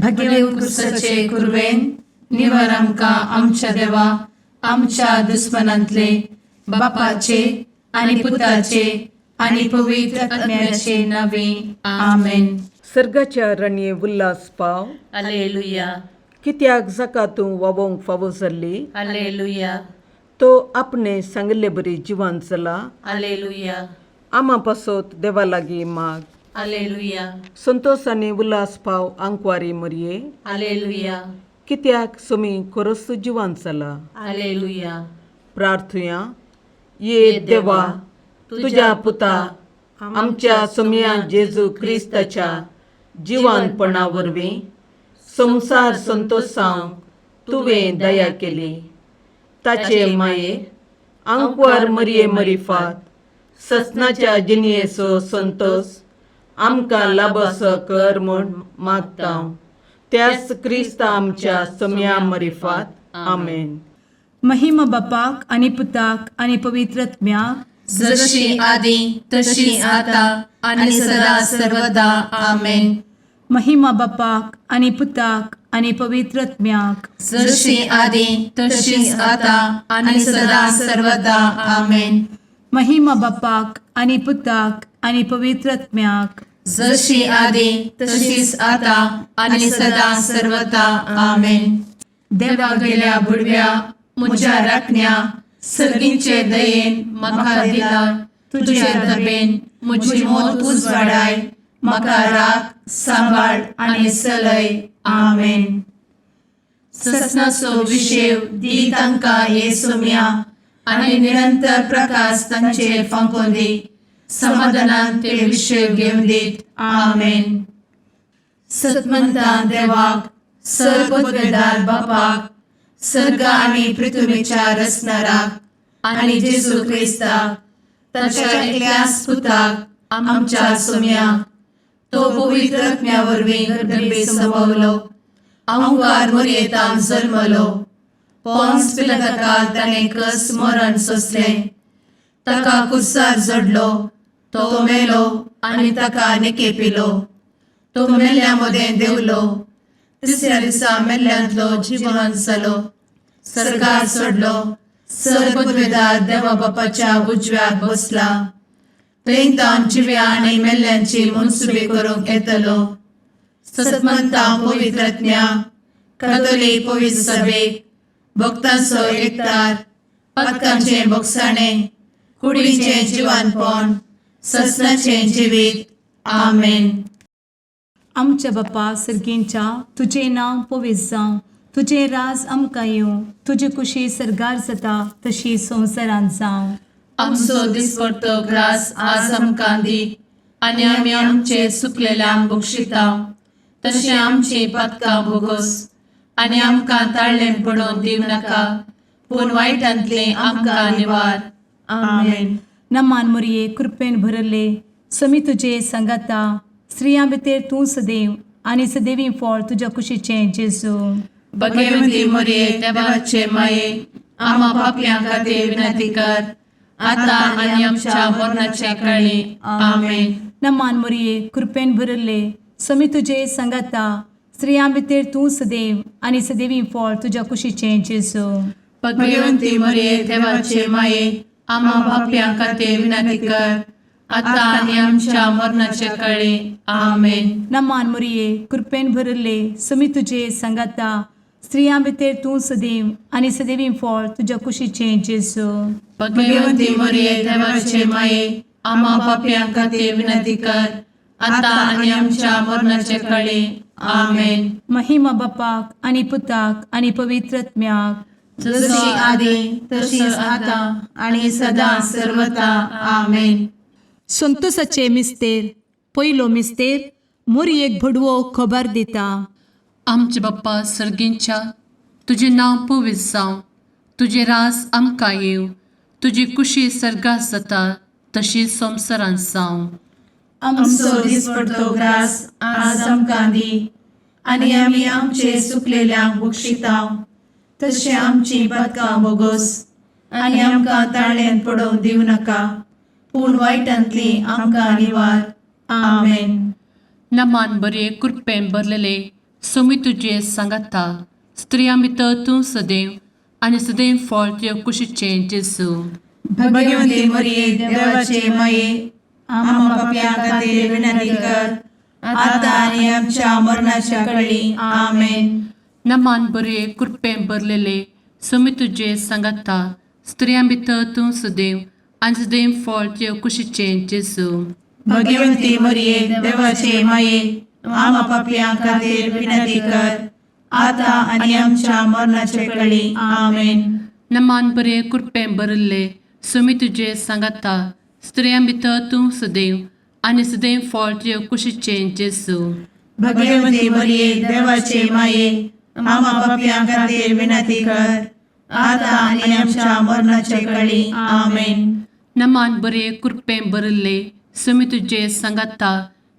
भगेवन कुर्साचे कुरवेन निवार आमकां आमच्या देवा आमच्या दुस्मनांतले बापाचे आनी पुताचे आनी पवित्र आत्म्याचे नावे आमेन. सर्गाच्या राणये उल्हास पाव. हालेलुया कित्याक जाका तूं वावोंक फावो जाल्ली. हालेलुया तो आपणे सांगले बरी जिवान जाला. हालेलुया आमा पासोत देवा लागीं माग. हालेलुया संतोष आनी उल्हास पाव आंकवारी मरये. हालेलुया कित्याक सोमी कोरस जिवान जाला. हालेलुया. प्रार्थुया. ये देवा तुझ्या पुता आमच्या सोम्या जेजू क्रिस्ताच्या जिवानपणा वरवीं संसार संतोषांक तुवें दया केली. ताचे माये आंकवार मरये मरिफात ससनाच्या जिनयेचो संतोष आमकां लाबस कर म्हूण मागता. त्याच क्रिस्त आमच्या सोम्या मरिफात. आमेन. महिमा बापाक आनी पुताक आनी पवित्र आत्म्याक जशी आदी तशी आता आणि सदा सर्वदा आमेन. महिमा बापाक आनी पुताक आनी पवित्र आत्म्याक जशी आदी तशीच आता आणि सदा सर्वदा आमेन. महिमा बापाक आनी पुताक आनी पवित्र आत्म्याक जशी आदी तशीच आता आणि सदा सर्वदा आमेन. देवा गेल्या बुडव्या म्हज्या राखण्या सर्गींचे दयेन म्हाका दिला. तुझे धबेन म्हजी मोत उजवाडाय. म्हाका राख सांबाळ आणि चलय. आमेन. ससनाचो विशेव दी तांकां ये सोम्या आणि निरंतर प्रकाश तांचेर फांकोन दी. समाधानान ते विशेव घेवन दीत. आमेन. सतमंता देवाक सर्वोत्वेदार बापाक सर्ग आणि पृथ्वीच्या रचणाराक आणि जेजू क्रिस्ताक ताच्या एकल्याच पुताक आमच्या सोम्याक तो पवित्र आत्म्या वरवीं गर्भे संभवलो. आंकवार मरयेंत जल्मलो. पोंस पिलाताकाल ताणें कस मरण सोंसलें. ताका कुर्सार जडलो. तो मेलो आनी ताका निकेपिलो. तो मेल्ल्या मदें देंवलो. तिसऱ्या दिसा मेल्ल्यांतलो जिवंत जालो. सर्गार चडलो. सर्वोत्वेदार देवा बापाच्या उजव्याक बसला. थंय जिव्या आनी मेल्ल्यांची मनसुबी करूंक येतलो. सतमंता पवित्र आत्म्या कातोलीक पवित्र सभेक भक्तांचो एकठार पातकांचे भोगसाणें कुडीचें जिवानपण ससनाचें जिवीत. आमेन. आमच्या बापा सर्गींच्या तुझें नांव पवित्र जावं. तुझें राज आमकां येवं. तुजी कुशी सर्गार जाता तशी संवसारांत जावं. आमचो दिसपडटो ग्रास आज आमकां दी. आनी आमी आमचे चुकलेल्यांक बक्षिता. तशें आमची पातकां भोगोस. आनी आमकां ताळ्ळें पडोवन दिव नाका. पूण वायटांतलीं आमकां निवार. आमेन. नमान मरये कृपेन भरले समी तुजे सांगाता. स्त्रियां भितर तूं सदैव आनी सदैवी फळ तुज्या कुशीचें जेजू. भगवंती मरये देवाचे माये आमा पापयां खातीर विनंती कर. आता आनी आमच्या मरणाचे काळी. आमेन. नमान मरये कृपेन भरले समी तुजे सांगाता. स्त्रियां भितर तूं सदैव आनी सदैवी फळ तुज्या कुशीचें जेजू. भगवंती मरये देवाचे माये आमा पापयां खातीर विनंती कर. आता आनी आमच्या मरणाचे काळी. आमेन. नमान मरये कृपेन भरले समी तुजे सांगाता. स्त्रियां भितर तूं सदैव आनी सदैवी फळ तुज्या कुशीचें जेजू. भगवंती मरये देवाचे माये आमा पापयां खातीर विनंती कर. आता आनी आमच्या मरणाचे काळी. आमेन. महिमा बापाक आनी पुताक आनी पवित्र आत्म्याक जशी आदी तशीच आता आणि सदा सर्वदा. आमेन. संतोषाचे मिस्तेर. पयलो मिस्तेर मोरयेक भडवो खबर दिता. आमचे बाप्पा सर्गींच्या तुझे नांव पवित्र जावं. तुझे राज आमकां येव. तुजी कुशी सर्गात जाता तशी संवसारांत जावं. आमचो दिसपडटो ग्रास आज आमकां दी. आनी आमी आमचे चुकलेल्यांक बक्षिता. तशें आमची पातकां भोगोस. आनी आमकां ताळ्ळेंत पडोवन दिव नाका. पूण वायटांतलीं आमकां निवार. आमेन. नमान बरे कृपेन भरलेले सोमी तुझे सांगाता स्त्रियां भितर तूं सदैव आनी सदैव फळ तुझ्या कुशीचें जेजू. भाग्यवंती मरिये देवाचे माये आम्हा पाप्यां खातीर विनंती कर आता आनी आमच्या मरणाच्या काळी आमेन. नमान बरे कृपें भरलेले सोमी तुझे सांगाता स्त्रियां भितर तूं सदैव आनी सदैव फळ तुझ्या कुशीचें जेजू. भाग्यवंती मरिये देवाचे माये आम्हा पाप्यां खातीर विनंती कर आता आनी आमच्या मरणाच्या काळी आमेन. नमान बरे कृपें भरले सोमी तुझे सांगाता स्त्रियां भितर तूं सदैव आनी सदैव फळ तुझ्या कुशीचें जेजू. भाग्यवंती मरिये देवाचे माये आम्हा पाप्यां खातीर विनंती कर आता आनी आमच्या मरणाच्या काळी आमेन. नमान बरे कृपें भरले सोमी तुझे सांगाता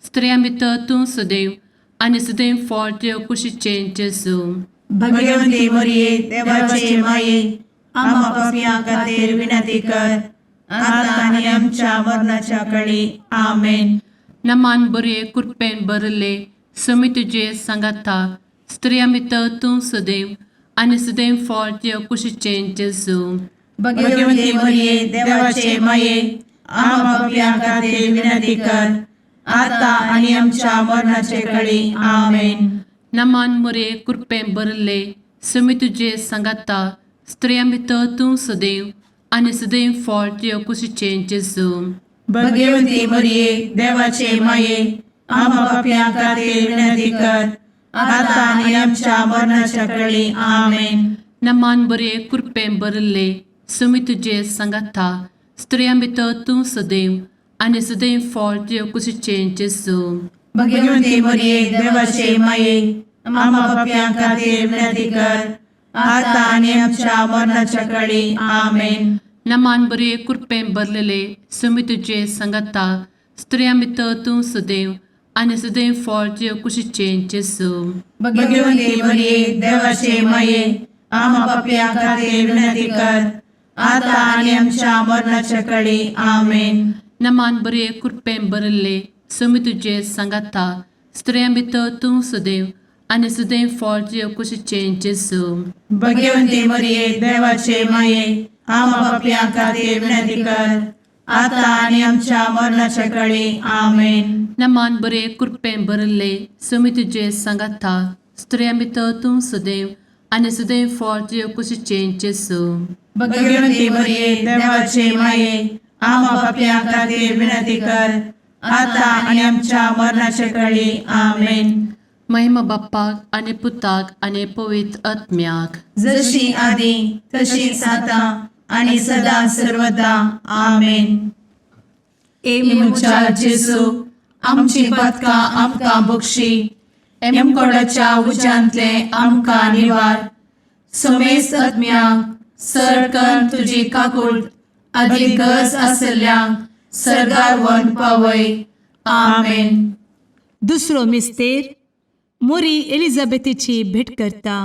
स्त्रियां भितर तूं सदैव आनी सदैव फळ तुझ्या कुशीचें जेजू. भाग्यवंती मरिये देवाचे माये आम्हा पाप्यां खातीर विनंती कर आता आनी आमच्या मरणाच्या काळी आमेन. नमान बरे कृपें भरले सोमी तुझे सांगाता स्त्रियां भितर तूं सदैव आनी सदैव फळ तुझ्या कुशीचें जेजू. भाग्यवंती मरिये देवाचे माये आम्हा पाप्यां खातीर विनंती कर आता आनी आमच्या मरणाच्या काळी आमेन. नमान बरे कृपें भरले सोमी तुझे सांगाता स्त्रियां भितर तूं सदैव आनी सदैव फळ तुझ्या कुशीचें जेजू. भाग्यवंती मरिये देवाचे माये आम्हा पाप्यां खातीर विनंती कर आता आनी आमच्या मरणाच्या काळी आमेन. नमान बरे कृपें भरले सोमी तुझे सांगाता स्त्रियां भितर तूं सदैव आनी सदैव फळ तुझ्या कुशीचें जेजू. भाग्यवंती मरिये देवाचे माये आम्हा पाप्यां खातीर विनंती कर आता आनी आमच्या मरणाच्या काळी आमेन. नमान बरे कृपें भरलेले सोमी तुझे सांगाता स्त्रियां भितर तूं सदैव आनी सदैव फळ तुझ्या कुशीचें जेजू. भाग्यवंती मरिये देवाचे माये आम्हा पाप्यां खातीर विनंती कर आता आनी आमच्या मरणाच्या काळी आमेन. नमान बरे कृपें भरले सोमी तुझे सांगाता स्त्रियां भितर तूं सदैव आनी सदैव फळ तुझ्या कुशीचें जेजू. भाग्यवंती मरिये देवाचे माये आम्हा पाप्यां खातीर विनंती कर आता आनी आमच्या मरणाच्या काळी आमेन. नमान बरे कृपें भरले सोमी तुझे सांगाता स्त्रियां भितर तूं सदैव आनी सदैव फळ तुझ्या कुशीचें जेजू. भाग्यवंती मरिये देवाचे माये आम्हा पाप्यां खातीर विनंती कर आता आनी आमच्या मरणाच्या काळी आमेन. महिमा बाप्पाक आनी पुताक आनी पवित्र आत्म्याक जशी आदी तशीच आता आनी सदा सर्वदा आमेन. मुचा जेजू आमची पदकां आमकां बक्षी एमकोडाच्या उज्यांतले आमकां निवार. सोमेस आत्म्याक सडकन तुजी काकूट अधिक गरज आसल्यांक सरगार वन पावय. आमेन. दुसरो मिस्तेर मोरी एलिझाबेथीची भेट करता.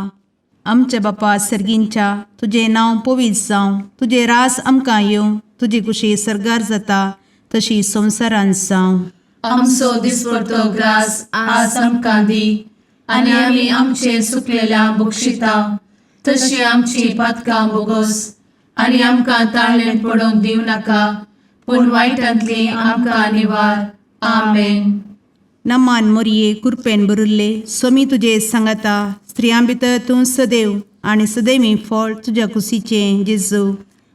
आमच्या बापा सर्गींच्या तुझे नांव पवित्र जावं, तुझे रास आमकां येवं, तुजी कुशी सरगार जाता तशी संवसारांत जावं. आमचो दिसपडटो ग्रास आज आमकां दी आनी आमी आमचे चुकलेल्यांक बक्षिता तशी आमची पातकां बोगोस आनी आमकां ताळ्ळें पडोवंक दिव नाका पूण वायटांतली आमकां निवार. आमेन. नमान मोरये कृपेन भरिल्ले सोमी तुजे सांगाता स्त्रियां भितर तूं सदैव आनी सदैवी फळ तुज्या कुशीचें जेजू.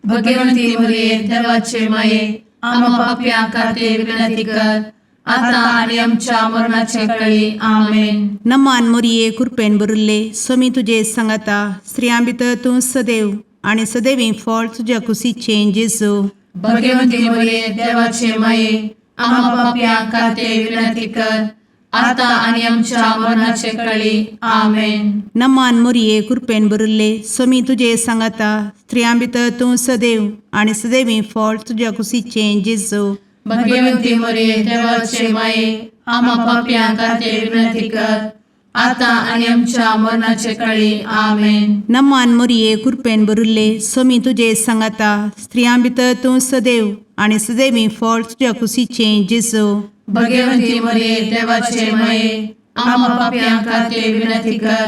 भगवंती मरिये देवाचे माये आम्हा पाप्यां खातीर विनंती कर आता आनी आमच्या मरणाचे काळी. आमेन. नमान मोरये कृपेन भरिल्ले सोमी तुजे सांगाता स्त्रियां भितर तूं सदैव आनी सदैवी फळ तुज्या कुशीचें जेजू. भगवंती मरिये देवाचे माये आम्हा पाप्यां खातीर विनंती कर आता आनी आमच्या मरणाचे काळी. आमेन. नमान मोरये कृपेन भरिल्ले सोमी तुजे सांगाता स्त्रियां भितर तूं सदैव आनी सदैवी फळ तुज्या कुशीचें जेजू. भगवंती मरिये देवाचे माये आम्हा पाप्यां खातीर विनंती कर आता आनी आमच्या मरणाचे काळी. आमेन. नमान मोरये कृपेन भरिल्ले सोमी तुजे सांगाता स्त्रियां भितर तूं सदैव आनी सदैवी फळ तुज्या कुशीचें जेजू. भगवंती मरिये देवाचे माये आम्हा पाप्यां खातीर विनंती कर,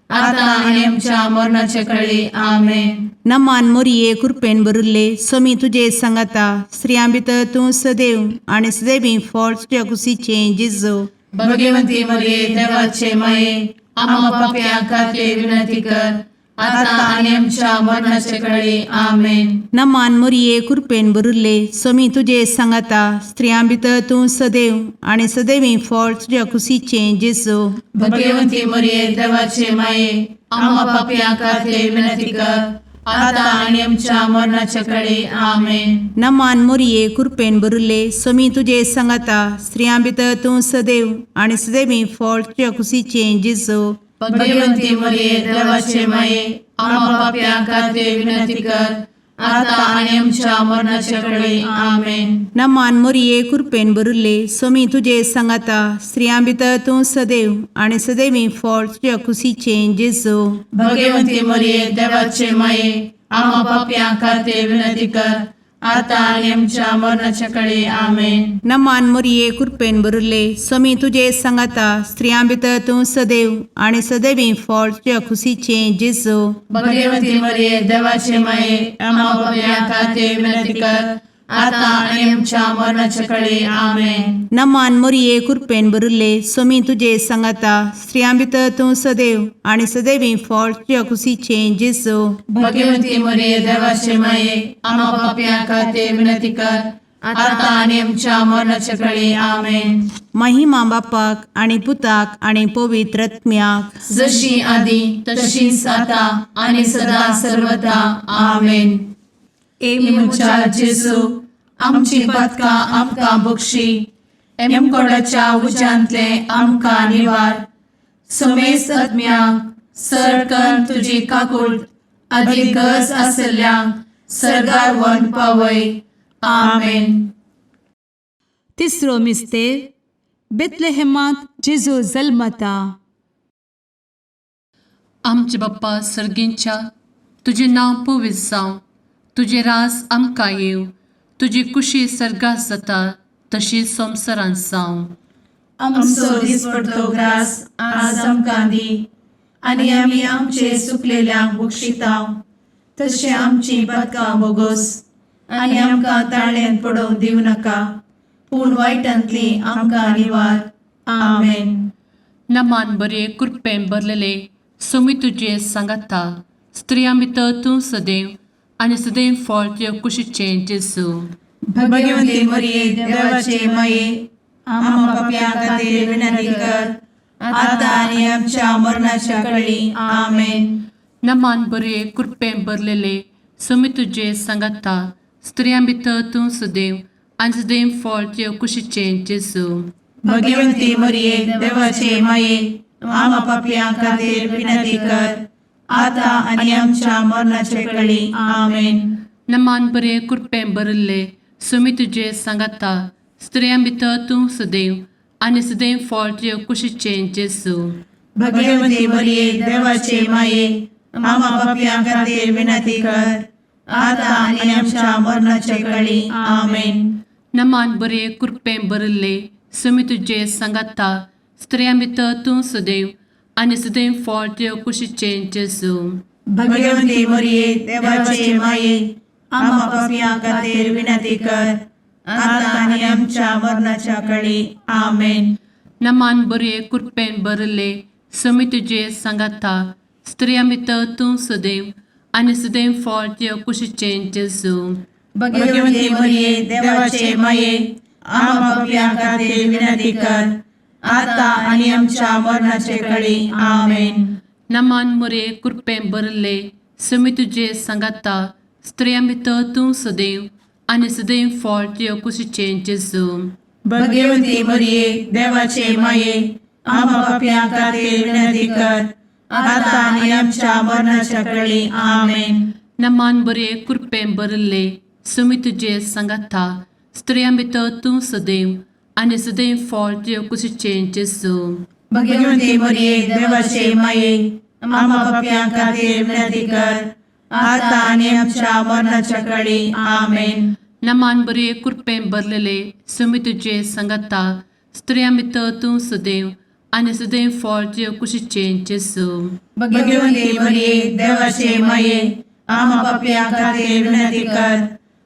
आता आनी आमच्या मरणाचे कळी. आमेन. नमान मोरिये कृपेन बरुल्ले स्वामी तुझे सांगाता स्त्रियां भितर तूं सदैव आनी सदैवी फळ तुझ्या कुशीचे जेजो. भगवंती मरिये देवाचे माये, आम्हा पाप्यां खातीर विनंती कर, आता आनी आमच्या मरणाचे कळी. आमेन. नमान मोरिये कृपेन बरुल्ले स्वामी तुझे सांगाता स्त्रियां भितर तूं सदैव आनी सदैवी फळ तुझ्या कुशीचे जेजो. भगवंती मरिये देवाचे माये, आम्हा पाप्यां खातीर विनंती कर, आता आनी आमच्या मरणाचे कळी. आमेन. नमान मोरिये कृपेन बरुल्ले स्वामी तुझे सांगाता स्त्रियां भितर तूं सदैव आनी सदैवी फळ तुझ्या कुशीचे जेजो. भगवंती मरिये देवाचे माये, आम्हा पाप्यां खातीर विनंती कर, आता आनी आमच्या मरणाचे कळी. आमेन. नमान मोरिये कृपेन बरुल्ले स्वामी तुझे सांगाता स्त्रियां भितर तूं सदैव आनी सदैवी फळ तुझ्या कुशीचे जेजो. भगवंती मरिये देवाचे माये, आम्हा पाप्यां खातीर विनंती कर, आता आनी आमच्या मरणाचे कळी. आमेन. नमान मोरिये कृपेन बरुल्ले स्वामी तुझे सांगाता स्त्रियां भितर तूं सदैव आनी सदैवी फळ तुझ्या कुशीचे जेजो. भगवंती मरिये देवाचे माये, आम्हा पाप्यां खातीर विनंती कर, आता आनी आमच्या मरणाचे कळी. आमेन. नमान मोरिये कृपेन बरुल्ले स्वामी तुझे सांगाता स्त्रियां भितर तूं सदैव आनी सदैवी फळ तुझ्या कुशीचे जेजो. भगवंती मरिये देवाचे माये, आम्हा पाप्यां खातीर विनंती कर, आता आनी आमच्या मरणाचे कळी. आमेन. महिमा बापाक आनी पुताक आनी पवित्र आत्म्याक जशी आदी तशीच आता आनी सदा सर्वदा. आमेन. मुचा जेजू, आमची पदकां आमकां बक्षी, एमकोडाच्या उज्यांतले आमकां निवार. समेस्त आत्म्यांक सरकन तुजी काकूट, अधिक गरज आसल्ल्यांक सरगार वन पावय. आमेन. तिसरो मिस्तेर बेतलेहेमांत जेजू जल्मता. आमचे बाप्पा सर्गींच्या तुझे नांव पवित्र जावं, तुझे राज आमकां येव, तुजी कुशी सर्गात जाता तशी संवसारांत जावं. आमचो दिसपडटो ग्रास आज आमकां दी, आनी आमी आमचे चुकलेल्यांक बक्षितांव, तशें आमची पदकां बोगोस आनी आमकां ताळ्यान पडोवंक दिवं नाका, पूण वायटांतली आमकां निवार. आमेन. नमान बरे कृपेन भरलेले स्वामी तुझे सांगाता स्त्रियां भितर तूं सदैव आनी सदैव फळ तुज्या कुशीचे जेजू. भगवंती मरिये देवाचे माये, आम्हा पाप्यां खातीर विनंती कर, आता आनी आमच्या मरणाच्या कळी. आमेन. नमान बरे कृपेन भरलेले स्वामी तुझे सांगाता स्त्रियां भितर तूं सदैव आनी सदैव फळ तुज्या कुशीचे जेजू. भगवंती मरिये देवाचे माये, आम्हा पाप्यां खातीर विनंती कर, आता आनी आमच्या मरणाचे कळी. आमेन. नमान बरे कृपेन भरले स्वामी तुझे सांगाता स्त्रियां भितर तूं सदैव आनी सदैव फळ तुज्या कुशीचे जेजू. भगवंती मरिये देवाचे माये, आम्हा पाप्यां खातीर विनंती कर, आता आनी आमच्या मरणाचे कळी. आमेन. नमान बरे कृपेन भरले स्वामी तुझे सांगाता स्त्रियां भितर तूं सदैव आनी सदैव फळ तुज्या कुशीचे जेजू. भगवंती मरिये देवाचे माये, आम्हा पाप्यां खातीर विनंती कर, आता आनी आमच्या मरणाच्या कळी. आमेन. नमान बरे कृपेन भरले स्वामी तुझे सांगाता स्त्रियां भितर तूं सदैव आनी सदैव फळ तुज्या कुशीचे जेजू. भगवंती मरिये देवाचे माये, आम्हा पाप्यां खातीर विनंती कर, आता आनी आमच्या मरणाचे कळी. आमेन. नमान बरे कृपेन भरले स्वामी तुझे सांगाता स्त्रियां भितर तूं सदैव आनी सदैव फळ तुज्या कुशीचे जेजू. भगवंती मरिये देवाचे माये, आम्हा पाप्यां खातीर विनंती कर, आता आनी आमच्या मरणाच्या कळी. आमेन. नमान बरे कृपेन भरले स्वामी तुझे सांगाता स्त्रियां भितर तूं सदैव आनी सदैव फळ तुज्या कुशीचे जेजू. भगवंती मरिये देवाचे माये, आम्हा पाप्यां खातीर विनंती कर, आता आनी आमच्या मरणाच्या कळी. आमेन. नमान बरे कृपेन भरलेले स्वामी तुझे सांगाता स्त्रियां भितर तूं सदैव आनी सदैव फळ तुजे कुशीचें जेजू भगवंती मरिये देवाचे माये आम्हा पापियां खातीर विनंती कर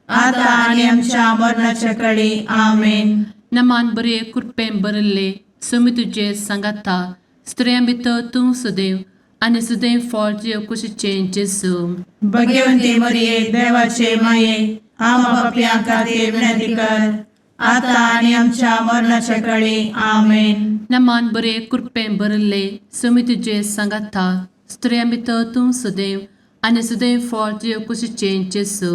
आता आनी आमच्या मरणाच्या काळी आमेन. नमान बरे कृपेन बरले समी तुजे सांगाता स्त्रियां भितर तूं सदैव आनी सदैव फळ तुजे कुशीचें जेजू भगवंती मरिये देवाचे माये आम्हा पापियां खातीर विनंती कर आता आनी आमच्या मरणाच्या काळी आमेन. नमान बरे कृपेन बरले समी तुजे सांगाता स्त्रियां भितर तूं सदैव आनी सदैव फळ तुजे कुशीचें जेजू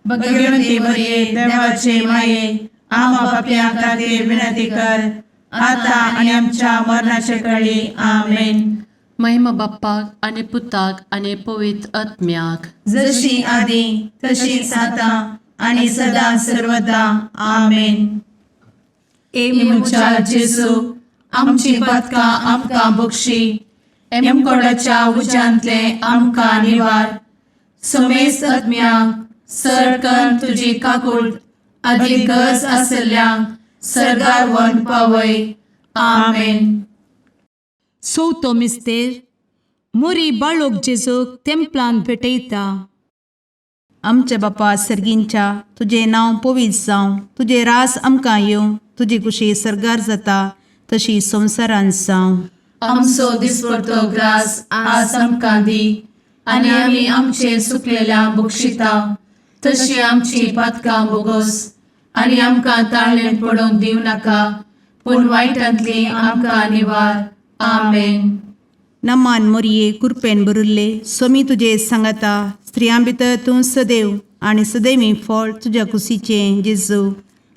भगवंती मरिये देवाचे माये आम्हा पापियां खातीर विनंती कर आता आनी आमच्या मरणाच्या काळी आमेन. महिमा बाप्पाक आनी पुताक आनी पवित्र आत्म्याक जशी आदी तशीच आता आणि सदा सर्वदा आमेन. मुचा जेजू आमची पदकां आमकां बक्षी एमकोडाच्या उज्यांतले आमकां निवार समेस्त आत्म्यांक सरकन तुजी काकूळ अधिक गज आसल्यांक सरगार वन पावय. आमेन. चवथो मिस्तेर मोरी बाळोक जेजूक तेंपलान भेटयता. आमच्या बापा सर्गींच्या तुजें नांव पवित्र जावं, तुजें रास आमकां येवं, तुजी कुशी सरगार जाता तशी संवसारांत जावं. आमचो दिसपडटो ग्रास आज आमकां दी आनी आमी आमचे चुकलेल्यांक बक्षिता तशी आमची पदकां बोगोस आनी आमकां ताळ्ळेन पडोवंक दिव नाका पूण वायटांतली आमकां निवार. आमेन. नमान मोरये कृपेन बरुल्ले समी तुजे सांगाता स्त्रियां भितर तूं सदैव आनी सदैवी फळ तुज्या कुशीचें जेजू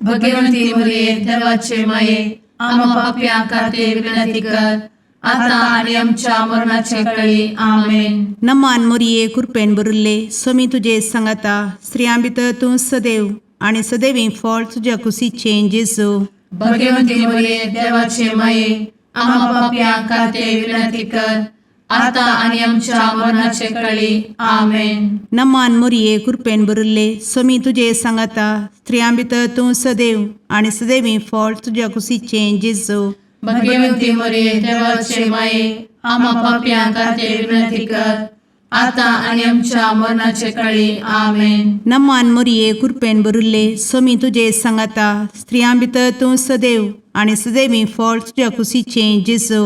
भगवंती मरिये देवाचे माये आम्हा पापियां खातीर विनंती कर आता आनी आमच्या मरणाचे काळी. आमेन. नमान मोरये कृपेन बरुल्ले समी तुजे सांगाता स्त्रियां भितर तूं सदैव आनी सदैवी फळ तुज्या कुशीचें जेजू भगवंती मरिये देवाचे माये आम्हा पापियां खातीर विनंती कर आता आनी आमच्या मरणाचे काळी. आमेन. नमान मोरये कृपेन बरुल्ले समी तुजे सांगाता स्त्रियां भितर तूं सदैव आनी सदैवी फळ तुज्या कुशीचें जेजू भगवंती मरिये देवाचे माये आम्हा पापियां खातीर विनंती कर आता आनी आमच्या मरणाचे काळी. आमेन. नमान मोरये कृपेन बरुल्ले समी तुजे सांगाता स्त्रियां भितर तूं सदैव आनी सदैवी फळ तुज्या कुशीचें जेजू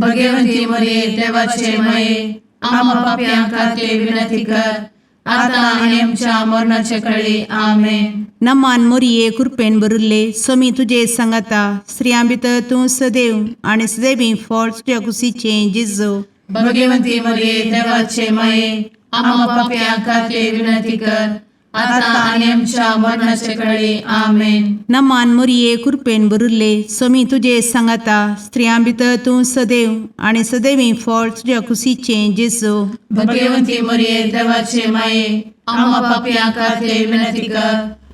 भगवंती मरिये देवाचे माये आम्हा पापियां खातीर विनंती कर आता आनी आमच्या मरणाचे काळी. आमेन. नमान मोरये कृपेन बरुल्ले समी तुजे सांगाता स्त्रियां भितर तूं सदैव आनी सदैवी फळ तुज्या कुशीचें जेजू भगवंती मरिये देवाचे माये आम्हा पापियां खातीर विनंती कर आता आनी आमच्या मरणाचे काळी. आमेन. नमान मोरये कृपेन बरुल्ले समी तुजे सांगाता स्त्रियां भितर तूं सदैव आनी सदैवी फळ तुज्या कुशीचें जेजू भगवंती मरिये देवाचे माये आम्हा पापियां खातीर विनंती कर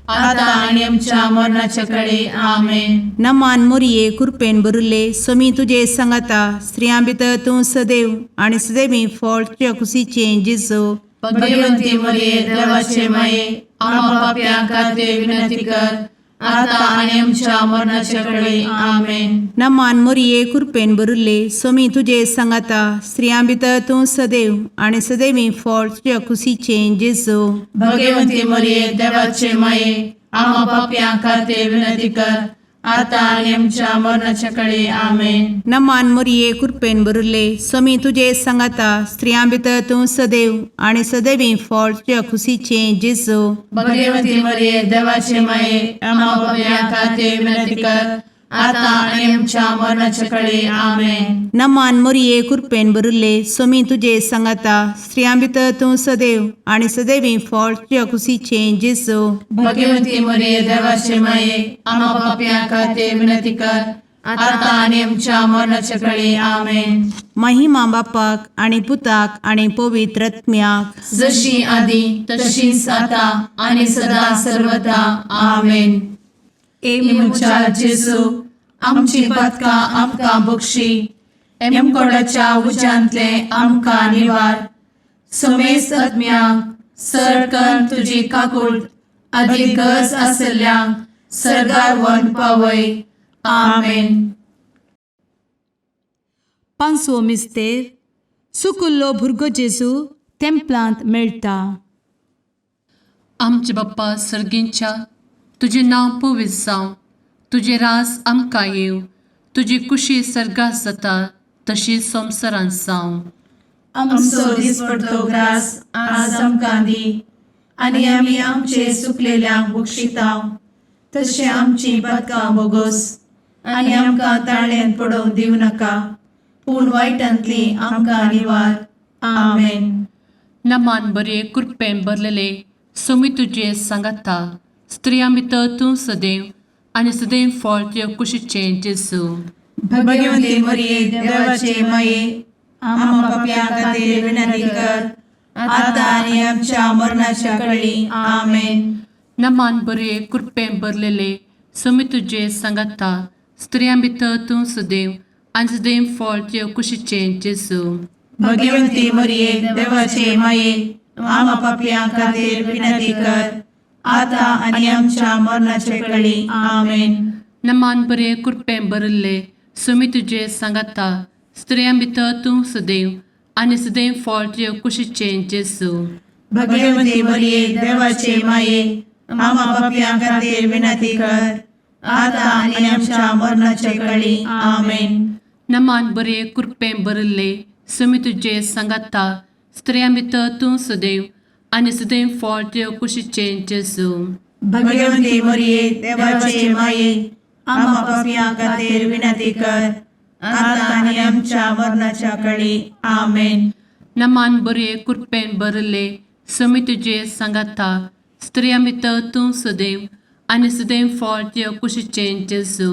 आता आनी आमच्या मरणाच्या काळी. आमेन. नमान मोरये कृपेन बरुल्ले समी तुजे सांगाता स्त्रियां भितर तूं सदैव आनी सदैवी फळ तुज्या कुशीचें जेजू भगवंती मरिये देवाचे माये आम्हा पापियां खातीर विनंती कर आता आनी आमच्या मरणाच्या काळी. आमेन. नमान मोरये कृपेन बरुल्ले समी तुजे सांगाता स्त्रियां भितर तूं सदैव आनी सदैवी फळ तुज्या कुशीचें जेजू भगवंती मरिये देवाचे माये आम्हा पापियां खातीर विनंती कर आता आनी आमच्या मरणाच्या काळी. आमेन. नमान मोरये कृपेन बरुल्ले समी तुजे सांगाता स्त्रियां भितर तूं सदैव आनी सदैवी फळ तुज्या कुशीचें जेजू भगवंती मरिये देवाचे माये आम्हा पापियां खातीर विनंती कर आता आनी आमच्या मरणाच्या काळी. आमेन. नमान मोरये कृपेन बरुल्ले समी तुजे सांगाता स्त्रियां भितर तूं सदैव आनी सदैवी फळ तुज्या कुशीचें जेजू भगवंती मरिये देवाचे माये आम्हा पापियां खातीर विनंती कर आता आनी आमच्या मरणाच्या काळी. आमेन. महिमा बापाक आनी पुताक आनी पवित्र आत्म्याक जशी आदी तशीच आता आनी सदा सर्वदा. आमेन. मुचा जेजू आमची पदकां आमकां बक्षी एमकोडाच्या उज्यांतले आमकां निवार समेस्त आत्म्यांक सरकन तुजी काकूळ अधिक गज आसल्यांक सरगार वन पावय. आमेन. पांचवो मिस्तेर सुकुल्लो भुरगो जेजू तेंपलांत मेळटा. आमचे बाप्पा सर्गींच्या तुजें नांव पवित्र जावं, तुजें राज आमकां येवं, तुजी कुशी सर्गात जाता तशी संवसारांत जावं. आमचो दिसपडटो ग्रास आज आमकां दी, आनी आमी आमचे सुकलेल्यांक बक्षितांव. तशें आमची पातकां बोगोस आनी आमकां ताळ्यान पडोवंक दिवं नाका, पूण वायटांतली आमकां निवार. आमेन. नमान बरे कृपेन भरलेले सोमी तुजे सांगाता, स्त्रियां भितर तूं सदैव आनी सदैव फळ तुज्या कुशीचें जेजू. भगवंती मरिये देवाचे माये, आम्हा पाप्यां खातीर विनंती कर, आतां आनी आमच्या मरणाच्या कळी. आमेन. नमान बरे कृपेन भरलेले सोमी तुजे सांगाता, स्त्रियां भितर तूं सदैव आनी सदैव फळ तुज्या कुशीचें जेजू. भगवंती मरिये देवाचे माये, आम्हा पाप्यां खातीर विनंती कर, आतां आनी आमच्या मरणाचे कळी. आमेन. नमान बरे कृपेन भरले सोमी तुजे सांगाता, स्त्रियां भितर तूं सदैव आनी सदैव फळ तुज्या कुशीचें जेजू. भगवंती मरिये देवाचे माये, आम्हा पाप्यां खातीर विनंती कर, आतां आनी आमच्या मरणाचे कळी. आमेन. नमान बरे कृपेन भरले सोमी तुजे सांगाता, स्त्रियां भितर तूं सदैव आनी सदैव फळ तुज्या कुशीचें जेजू. भगवंती मरिये देवाचे माये, आम्हा पाप्यां खातीर विनंती कर, आतां आनी आमच्या मरणाच्या कळी. आमेन. नमान बरे कृपेन भरले सोमी तुजे सांगाता, स्त्रियां भितर तूं सदैव आनी सदैव फळ तुज्या कुशीचें जेजू.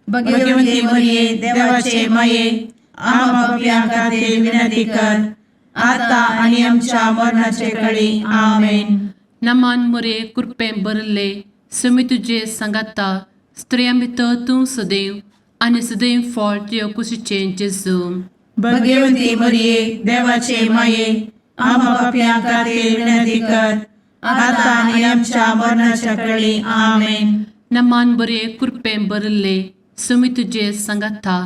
भगवंती मरिये देवाचे माये, आम्हा पाप्यां खातीर विनंती कर, आतां आनी आमच्या मरणाचे कळी. आमेन. नमान बरे कृपेन भरले सोमी तुजे सांगाता, स्त्रियां भितर तूं सदैव आनी सदैव फळ तुज्या कुशीचें जेजू. भगवंती मरिये देवाचे माये, आम्हा पाप्यां खातीर विनंती कर, आतां आनी आमच्या मरणाच्या कळी. आमेन. नमान बरे कृपेन भरले सोमी तुजे सांगाता,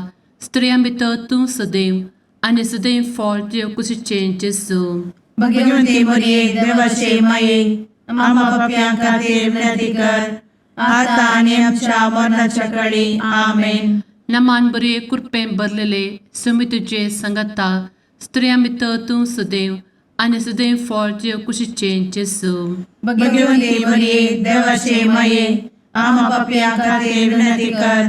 स्त्रियां भितर तूं सदैव आनी सदैव फळ तुज्या कुशीचें जेजू. भगवंती मरिये देवाचे माये, आम्हा पाप्यां खातीर विनंती कर, आतां आनी आमच्या मरणाच्या कळी. आमेन. नमान बरे कृपेन भरलेले सोमी तुजे सांगाता, स्त्रियां भितर तूं सदैव आनी सदैव फळ तुज्या कुशीचें जेजू. भगवंती मरिये देवाचे माये, आम्हा पाप्यां खातीर विनंती कर,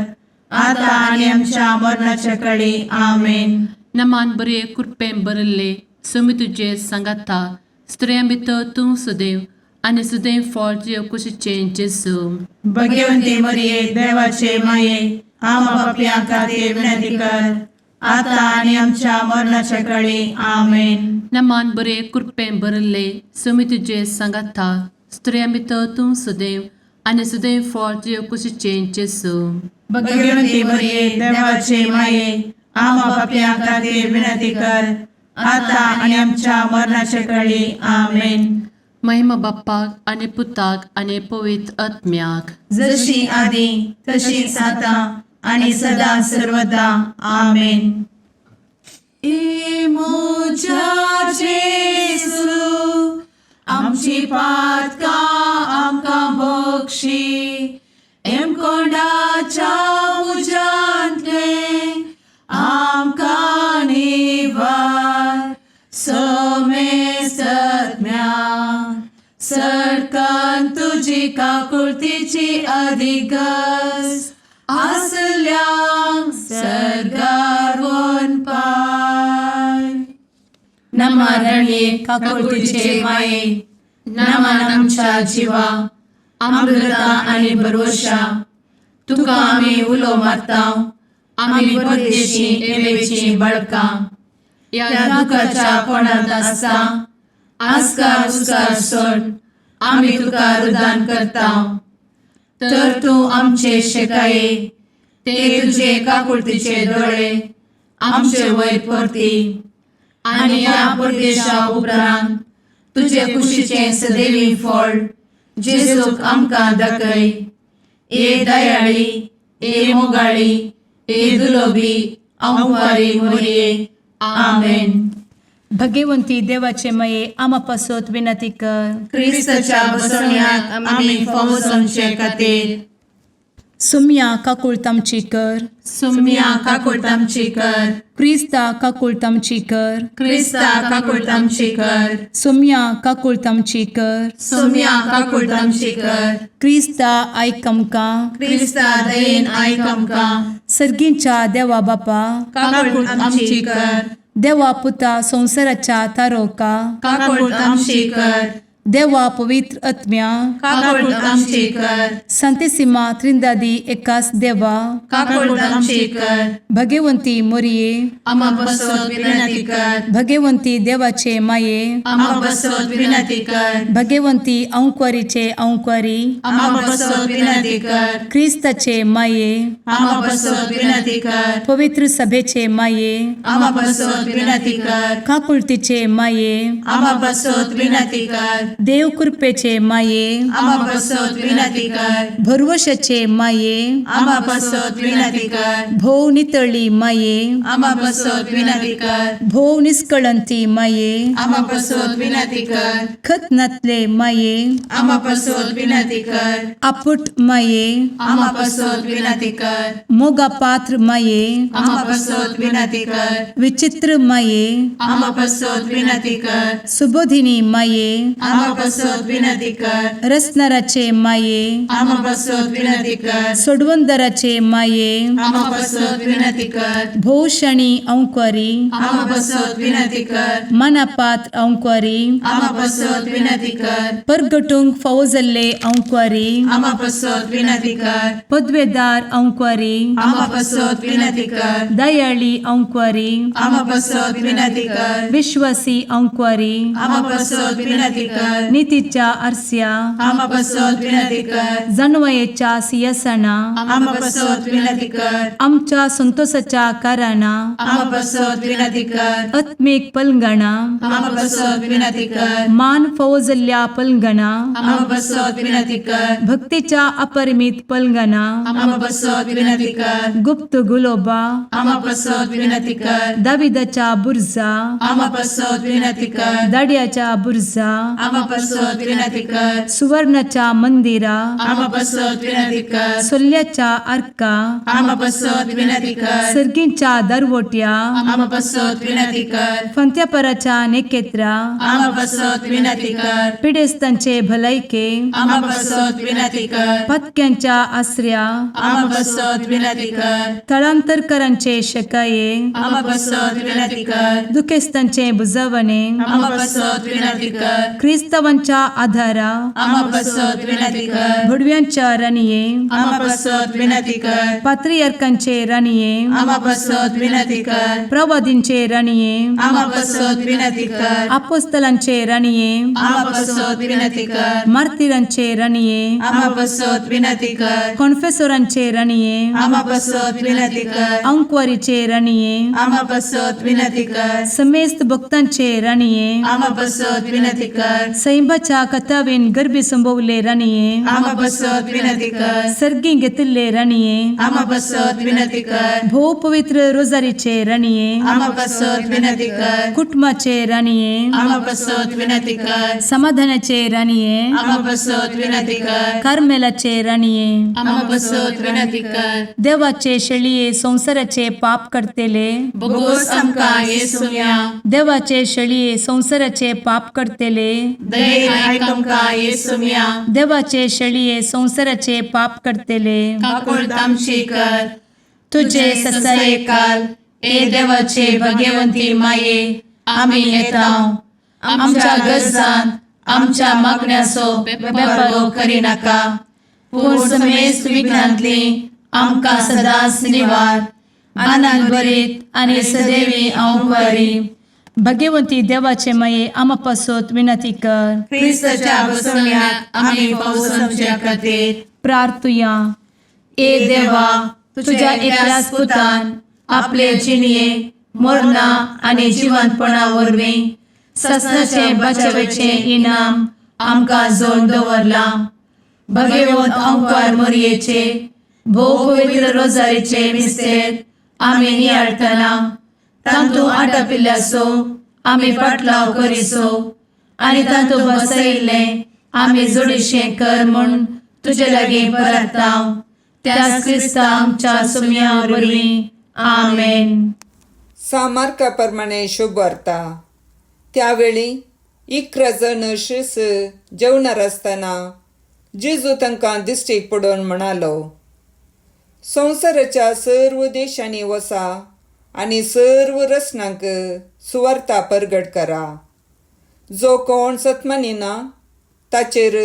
आतां आनी आमच्या मरणाच्या कळी. आमेन. नमान बरे कृपेन भरले सोमी तुजे सांगाता, स्त्रियां भितर तूं सदैव आनी सदैव फळ तुज्या कुशीचें जेजू. भगवंती मरिये देवाचे माये, आम्हा पाप्यां खातीर विनंती कर, आतां आनी आमच्या मरणाच्या कळी. आमेन. नमान बरे कृपेन भरले सोमी तुजे सांगाता, स्त्रियां भितर तूं सदैव आनी सदैव फळ तुज्या कुशीचें जेजू. भगवंती मरिये देवाचे माये, आम्हा पाप्यां खातीर विनंती कर, आतां आनी आमच्या मरणाच्या कळी. आमेन. महिमा बाप्पाक आनी पुताक आनी पवित्र आत्म्याक, जशी आदी तशीच आता आनी सदा सर्वदा. आमेन. मोच्या जेजू, आमची पातकां आमकां बक्षी, कोंडाच्या उजांतले आमकां निवार. सोमे सत्म्या सडकान तुजी काकुळतीची अधिगस, आसल्यांक सरगार वन पाय. नमारणी काकुळतीचे माये, नमान आमच्या जिवा, अमृता आनी भरवशा, तुका आमी उलो मारतांव. आमी परदेशी एवेची बळकां, या दुखाच्या कोणांत आसता, आस्कार उस्कार सोड, आमी तुका रुदान करतांव. तर तूं आमचे शेकाये, ते तुजे काकुळतीचे दोळे आमचे वयर परती. आनी ह्या परदेशा उपरांत तुजे कुशीचें सदैवी फळ जेजूक आमकां दाखय. ए दयाळी, ए मोगाळी, ए दुलोबी अंकुरी मोरये आमेन. भगवंती देवाचे माये आमा पासत विनंती कर. क्रिस्ताच्या बसवण्याक आमी फावो समचे खातीर सुम्या काकुळतामची कर. सुम्या काकुळतामची कर. क्रिस्ता काकुळतामची कर. क्रिस्ता काकुळतामची कर. सुम्या काकुळतामची कर. सुम्या काकुळतामची कर. क्रिस्ता आयक आमकां. क्रिस्ता दयेन आयक आमकां. सर्गींच्या देवा बापा काकुळतामची कर. देवा पुता संसाराच्या तारोका. काकुळतामची कर. देवा पवित्र आत्म्या काकुळतामची कर. संतेसिमा त्रिंदादी एकाच देवा काकुळतामची कर. भगवंती मोरये आमा बसवत विनंती कर. भगवंती देवाचे माये आमा बसवत विनंती कर. भगवंती अंकुरीचे अंकुरी आमा बसवत विनंती कर. क्रिस्ताचे माये आमा बसवत विनंती कर. पवित्र सभेचे माये आमा बसवत विनंती कर. काकुळतीचे माये आमा बसवत विनंती कर. देव कृपेचे माये आमा बसवत विनंती कर. भरवशाचे माये आमा बसवत विनंती कर. भोव नितळी माये आमा बसवत विनंती कर. भोव निष्कळंती माये आमा बसवत विनंती कर. खत नातले माये आमा बसवत विनंती कर. आपुट माये आमा बसवत विनंती कर. मोगा पात्र माये आमा बसवत विनंती कर. विचित्र माये आमा बसवत विनंती कर. सुबोधिनी माये आमा बसवत विनंती कर. रसनाराचे माये आमा बसवत विनंती कर. सोडवंदराचे माये आमा बसवत विनंती कर. भोषणी अंकुरी आमा बसवत विनंती कर. मनापात्र अंकुरी आमा बसवत विनंती कर. परगटूंक फौजल्ले अंकुरी आमा बसवत विनंती कर. पदवेदार अंकुरी आमा बसवत विनंती कर. दयाळी अंकुरी आमा बसवत विनंती कर. विश्वासी अंकुरी आमा बसवत विनंती कर. नीतीच्या आरस्या आमा बसवत विनंती कर. जाणवयेच्या सिंहासना आमा बसवत विनंती कर. आमच्या संतोषाच्या कारणा आमा बसवत विनंती कर. आत्मिक पलंगणा आमा बसवत विनंती कर. मान फौजल्या पलंगणा आमा बसवत विनंती कर. भक्तीच्या अपरिमित पलंगणा आमा बसवत विनंती कर. गुप्त गुलोबा आमा बसवत विनंती कर. दाविदाच्या बुरजा आमा बसवत विनंती कर. दाडियाच्या बुरजा आमा बसवत विनंती कर. सुवर्णाच्या मंदिरा आमा बसवत विनंती कर. सोल्याच्या अर्का आमा बसवत विनंती कर. सर्गींच्या दरवोट्या आमा बसवत विनंती कर. फंत्यापराच्या नेकेत्रा आमा बसवत विनंती कर. पिडेस्तांचे भलायके आमा बसवत विनंती कर. पथक्यांच्या आश्रया आमा बसवत विनंती कर. स्थळांतरकरांचे शकाये आमा बसवत विनंती कर. दुखेस्तांचे बुजावणे आमा बसवत विनंती कर. ख्रिस्तवांच्या आधारा आमा बसवत विनंती कर. भुडव्यांच्या राणीये आमा बसवत विनंती कर. पात्रियार्कांचे राणीये आमा बसवत विनंती कर. प्रवादींचे राणीये आमा बसवत विनंती कर. अपोस्तलांचे राणीये आमा बसवत विनंती कर. मार्तिरांचे राणीये आमा बसवत विनंती कर. कॉन्फेसोरांचे राणीये आमा बसवत विनंती कर. अंकुरीचे राणीये आमा बसवत विनंती कर. समेस्त भक्तांचे राणीये आमा बसवत विनंती कर. सैंबाच्या कथावेन गर्भी संभवले राणीये आमा बसवत विनंती कर. सर्गी घेतले राणीये आमा बसवत विनंती कर. भो पवित्र रोजारीचे राणीये आमा बसवत विनंती कर. कुटुंबाचे राणीये आमा बसवत विनंती कर. समाधानाचे राणीये आमा बसवत विनंती कर. कार्मेलाचे राणीये आमा बसवत विनंती कर. देवाचे शळीये संसाराचे पाप करतेले बोगोस आमकां येसुया. देवाचे शळीये संसाराचे पाप करतेले दयेन आयक आमकां येसुया. देवाचे शळीये संसाराचे पाप करतेले काकुळतामची कर. तुझे ससाये काल ए देवाचे भगवंती माये आमी येताव. आमच्या गरजांत आमच्या मागण्याचो बेपागो करी नाका. पूण समेस्त विघ्नांतली आमकां सदांच निवार. आनंद भरीत आनी सदैवी अंकुरी. भगवंती देवाचे माये आमा पासत विनंती कर. क्रिस्ताच्या बसवण्याक आमी फावो समच्या खातीर प्रार्थुया. ए देवा तुझ्या एकल्याच पुतान आपले जिणये मरणा आनी जिवंतपणा वरवीं ससनाचे बचावेचे इनाम आमकां जोड दवरला. भगवंत अंकुर मोरयेचे भोव पवित्र रोजारीचे मिस्तेर आमी नियाळटना तांतू आटपिल्ल्यासो आमी पाटलाव करिसो आनी तांतू बसयिल्ले आमी जोडिशें कर म्हूण तुजे लागीं परतांव त्याच क्रिस्ता आमच्या सुम्या वरवीं आमेन. सामार्काप्रमाणे शुभ वार्ता. त्यावेळी 11 जण शिस जेवणार असताना जेजू तांकां दिश्टीक पडून म्हणालो, संवसाराच्या सर्व देशांनी वचा आनी सर्व रसनांक सुवार्ता परगट करा. जो कोण सतमानिना ताचेर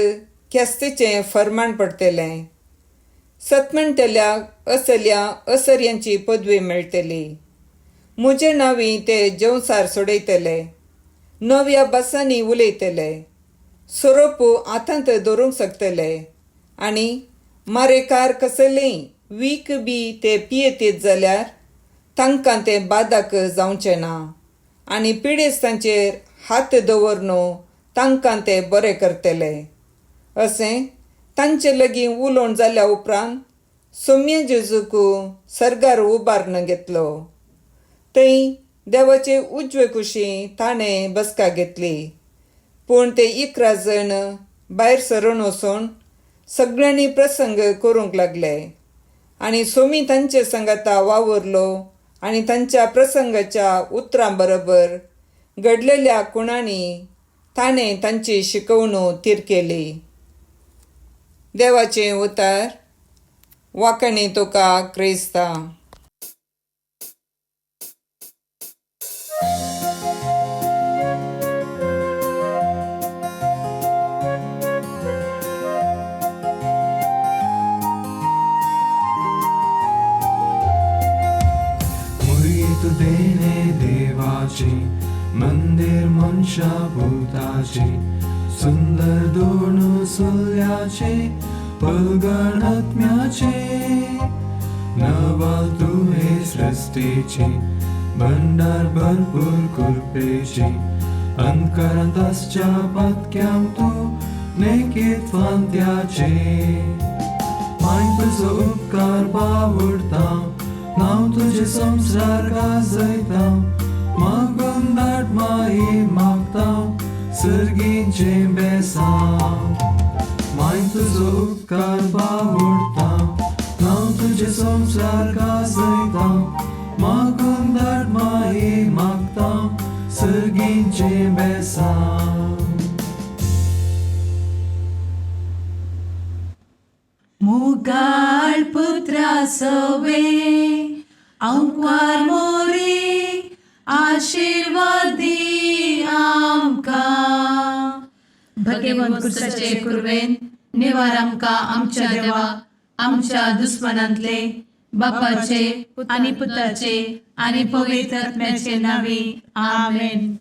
ख्यास्तीचें फर्माण पडटलें. सतमणटल्याक असल्या असर्यांची पदवी मेळटली. म्हजे नांवी ते जेवसार सोडयतले, नव्या भासांनी उलयतले, सोरोप हातांत दवरूंक शकतले आनी मारेकार कसलेय वीख बी ते पियेतीत जाल्यार तांकां ते बादाक जावचें ना आनी पिडेस्तांचेर हात दवरून तांकां ते बरें करतले. अशें तांचे लागीं उलोवन जाल्या उपरांत सोम्य जेजूक सर्गार उबारून घेतलो. थंय देवाचे उजवे कुशीन ताणें बसका घेतली. पूण ते 11 जण भायर सरून वचून सगळ्यांनी प्रसंग करूंक लागले आनी सोमी तांचे संगता वावुरलो आनी तांच्या प्रसंगाच्या उतरां बरोबर घडलेल्या खुणांनी ताणें तांची शिकवणूक तिरकेली. देवाचें उतार. वाकणी तुका क्रिस्ता. देणे देवाचे मंदिर मनशा भूताचे सुंदर दोन सुल्याचे पलगण आत्म्याचे नवाल तुहे सृष्टीचे भंडार भरपूर कृपेचे अंधकारांत आसच्या पातक्यां तू नेकेत फांत्याचे माय तुजो उपकार बावडता नाव तुझे संसार गाजयता मागून दाट माये मागता सर्गींचे बेसांव माय तुजो उपकार बावडता नाव तुझे संसार गाजयता मागून दाट माये मागता सर्गींचे बेसांव. मुगाळ पुत्रा सवे अंकार मोरी आशीर्वाद दी आमकां. भगवंत कुर्साचे कुरवेन निवार आमकां आमच्या देवा आमच्या दुस्मनांतले बापाचे आनी पुताचे आनी पवित्र आत्म्याचे नांवी आमेन.